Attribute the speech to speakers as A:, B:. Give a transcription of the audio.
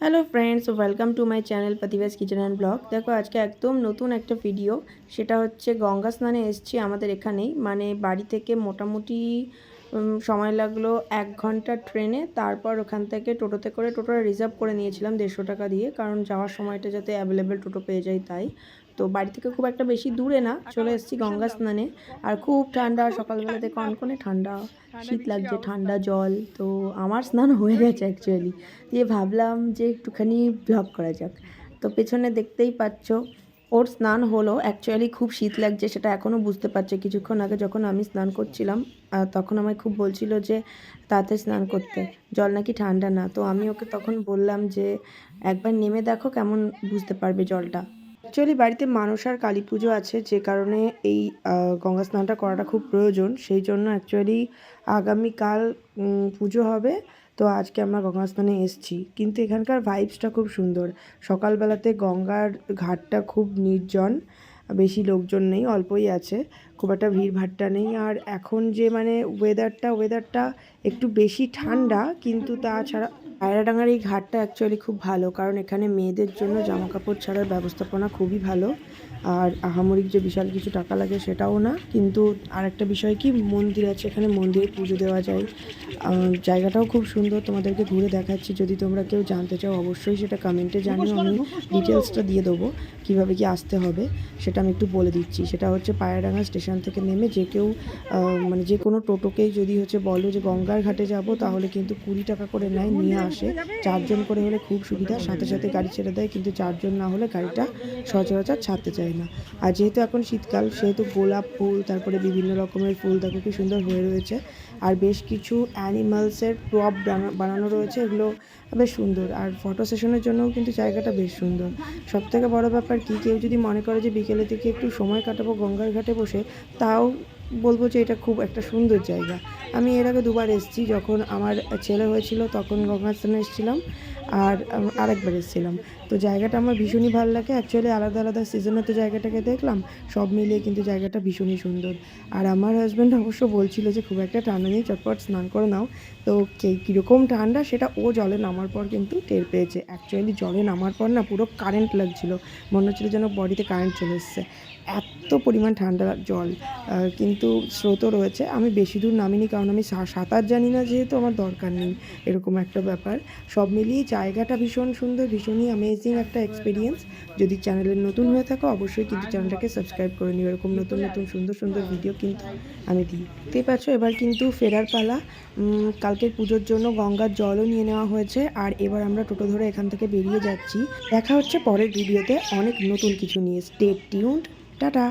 A: Hello friends, welcome to my channel Pratibha's kitchen and blog. দেখো আজকে একদম নতুন একটা ভিডিও, সেটা হচ্ছে গঙ্গা স্নানে এসেছি আমাদের এখানেই। মানে বাড়ি থেকে মোটামুটি সময় লাগলো 1 ঘন্টা ট্রেনে। তারপর ওখান থেকে টোটোতে করে, টোটোটা রিজার্ভ করে নিয়েছিলাম 150 টাকা দিয়ে, কারণ যাওয়ার সময়টা যাতে অ্যাভেলেবেল টোটো পেয়ে যাই তাই। তো বাড়ি থেকে খুব একটা বেশি দূরে না, চলে এসেছি গঙ্গা স্নানে। আর খুব ঠান্ডা, সকালবেলাতে কনকনে ঠান্ডা, শীত লাগছে, ঠান্ডা জল। তো আমার স্নান হয়ে গেছে অ্যাকচুয়ালি, দিয়ে ভাবলাম যে একটুখানি ব্লগ করা যাক। তো পেছনে দেখতেই পাচ্ছ ওর স্নান হলো। অ্যাকচুয়ালি খুব শীত লাগছে, সেটা এখনও বুঝতে পারছে। কিছুক্ষণ আগে যখন আমি স্নান করছিলাম তখন আমায় খুব বলছিল যে তাড়াতাড়ি স্নান করতে, জল নাকি ঠান্ডা না। তো আমি ওকে তখন বললাম যে একবার নেমে দেখো, কেমন বুঝতে পারবে জলটা। অ্যাকচুয়ালি বাড়িতে মানসার কালী পুজো আছে, যে কারণে এই গঙ্গা স্নানটা করাটা খুব প্রয়োজন। সেই জন্য অ্যাকচুয়ালি আগামীকাল পুজো হবে। তো আজকে আমরা গঙ্গা স্নানে এসেছি, কিন্তু এখানকার ভাইবসটা খুব সুন্দর। সকালবেলাতে গঙ্গার ঘাটটা খুব নির্জন, বেশি লোকজন নেই, অল্পই আছে, খুব একটা ভিড়ভাট্টা নেই। আর এখন যে মানে ওয়েদারটা একটু বেশি ঠান্ডা, কিন্তু তাছাড়া পায়রাডাঙ্গার এই ঘাটটা অ্যাকচুয়ালি খুব ভালো, কারণ এখানে মেয়েদের জন্য জামাকাপড় ছাড়ার ব্যবস্থাপনা খুবই ভালো। আর আহামরিক যে বিশাল কিছু টাকা লাগে সেটাও না। কিন্তু আরেকটা বিষয় কি, মন্দির আছে এখানে, মন্দিরে পুজো দেওয়া যায়। জায়গাটাও খুব সুন্দর, তোমাদেরকে ঘুরে দেখাচ্ছি। যদি তোমরা কেউ জানতে চাও অবশ্যই সেটা কমেন্টে জানিও, আমি ডিটেলসটা দিয়ে দেবো কীভাবে কি আসতে হবে, সেটা আমি একটু বলে দিচ্ছি। সেটা হচ্ছে পায়রাডাঙ্গা স্টেশন থেকে নেমে যে কেউ মানে যে কোনো টোটোকেই যদি হচ্ছে বলো যে গঙ্গার ঘাটে যাব, তাহলে কিন্তু 20 টাকা করে নেয়, নিয়ে আসে। 4 জন করে হলে খুব সুবিধা, সাথে সাথে গাড়ি ছেড়ে দেয়। কিন্তু 4 জন না হলে গাড়িটা সচরাচর ছাড়তে চায় না। আর যেহেতু এখন শীতকাল, সেহেতু গোলাপ ফুল, তারপরে বিভিন্ন রকমের ফুল দেখো কি সুন্দর হয়ে রয়েছে। আর বেশ কিছু অ্যানিমালসের টপ বানানো রয়েছে, এগুলো বেশ সুন্দর। আর ফটো সেশনের জন্যও কিন্তু জায়গাটা বেশ সুন্দর। সবথেকে বড় ব্যাপার কি, কেউ যদি মনে করে যে বিকেলের দিকে একটু সময় কাটাবো গঙ্গার ঘাটে বসে, তাও বলবো যে এটা খুব একটা সুন্দর জায়গা। আমি এর আগে 2বার এসেছি, যখন আমার ছেলে হয়েছিল তখন গঙ্গা স্নানে এসেছিলাম, আর আরেকবার এসেছিলাম। তো জায়গাটা আমার ভীষণই ভালো লাগে। অ্যাকচুয়ালি আলাদা আলাদা সিজনে তো জায়গাটাকে দেখলাম, সব মিলিয়ে কিন্তু জায়গাটা ভীষণই সুন্দর। আর আমার হাজব্যান্ড অবশ্য বলছিল যে খুব একটা ঠান্ডা নেই, চটপট স্নান করে নাও। তো কীরকম ঠান্ডা সেটা ও জলে নামার পর কিন্তু টের পেয়েছে। অ্যাকচুয়ালি জলে নামার পর না পুরো কারেন্ট লাগছিল, মনে হচ্ছিলো যেন বডিতে কারেন্ট চলে এসছে, এত পরিমাণ ঠান্ডা জল। কিন্তু স্রোতও রয়েছে। আমি বেশি দূর নামিনি, কারণ আমি সাঁতার জানি না, যেহেতু আমার দরকার নেই, এরকম একটা ব্যাপার। সব মিলিয়ে জায়গাটা ভীষণ সুন্দর, ভীষণই অ্যামেজিং একটা এক্সপিরিয়েন্স। যদি চ্যানেলে নতুন হয়ে থাকো অবশ্যই কিন্তু চ্যানেলটাকে সাবস্ক্রাইব করে নিও, এরকম নতুন নতুন সুন্দর সুন্দর ভিডিও কিন্তু আমি দিই। দেখতেই পাচ্ছ এবার কিন্তু ফেরার পালা। কালকের পুজোর জন্য গঙ্গার জলও নিয়ে নেওয়া হয়েছে, আর এবার আমরা টোটো ধরে এখান থেকে বেরিয়ে যাচ্ছি। দেখা হচ্ছে পরের ভিডিওতে অনেক নতুন কিছু নিয়ে। Stay tuned, tata.